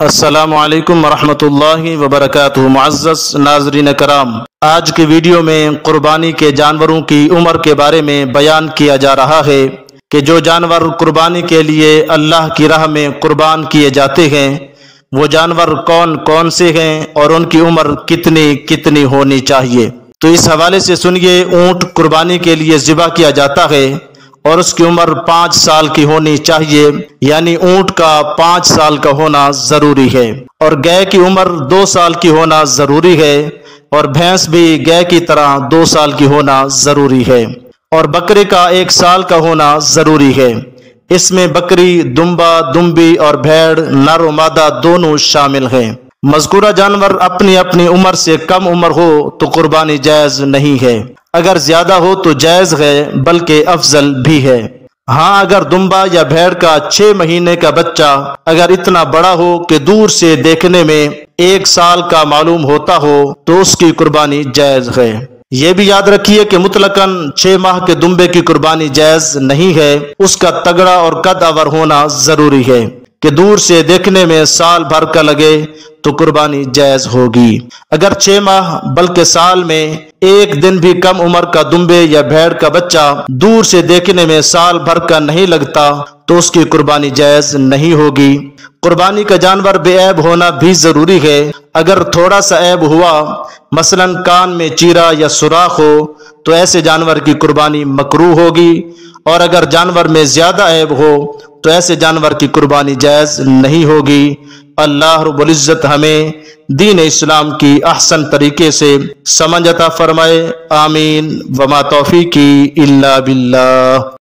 السلام علیکم ورحمۃ اللہ وبرکاتہ۔ معزز ناظرین کرام، آج کی ویڈیو میں قربانی کے جانوروں کی عمر کے بارے میں بیان کیا جا رہا ہے کہ جو جانور قربانی کے لیے اللہ کی راہ میں قربان کیے جاتے ہیں وہ جانور کون کون سے ہیں اور ان کی عمر کتنی ہونی چاہیے۔ تو اس حوالے سے سنیے، اونٹ قربانی کے لیے ذبح کیا جاتا ہے اور اس کی عمر 5 سال کی ہونی چاہیے، یعنی اونٹ کا 5 سال کا ہونا ضروری ہے، اور گائے کی عمر 2 سال کی ہونا ضروری ہے، اور بھینس بھی گائے کی طرح 2 سال کی ہونا ضروری ہے، اور بکرے کا 1 سال کا ہونا ضروری ہے۔ اس میں بکری، دمبا، دمبی اور بھیڑ نر و مادہ دونوں شامل ہیں۔ مذکورہ جانور اپنی اپنی عمر سے کم عمر ہو تو قربانی جائز نہیں ہے، اگر زیادہ ہو تو جائز ہے بلکہ افضل بھی ہے۔ ہاں، اگر دمبا یا بھیڑ کا 6 مہینے کا بچہ اگر اتنا بڑا ہو کہ دور سے دیکھنے میں 1 سال کا معلوم ہوتا ہو تو اس کی قربانی جائز ہے۔ یہ بھی یاد رکھیے کہ مطلقاً 6 ماہ کے دمبے کی قربانی جائز نہیں ہے، اس کا تگڑا اور قد آور ہونا ضروری ہے کہ دور سے دیکھنے میں سال بھر کا لگے تو قربانی جائز ہوگی۔ اگر 6 ماہ بلکہ سال میں 1 دن بھی کم عمر کا دمبے یا بھیڑ کا بچہ دور سے دیکھنے میں سال بھر کا نہیں لگتا تو اس کی قربانی جائز نہیں ہوگی۔ قربانی کا جانور بے عیب ہونا بھی ضروری ہے۔ اگر تھوڑا سا عیب ہوا، مثلا کان میں چیرا یا سوراخ ہو، تو ایسے جانور کی قربانی مکروہ ہوگی، اور اگر جانور میں زیادہ عیب ہو تو ایسے جانور کی قربانی جائز نہیں ہوگی۔ اللہ رب العزت ہمیں دین اسلام کی احسن طریقے سے سمجھ عطا فرمائے، آمین۔ وما توفیقی الا باللہ۔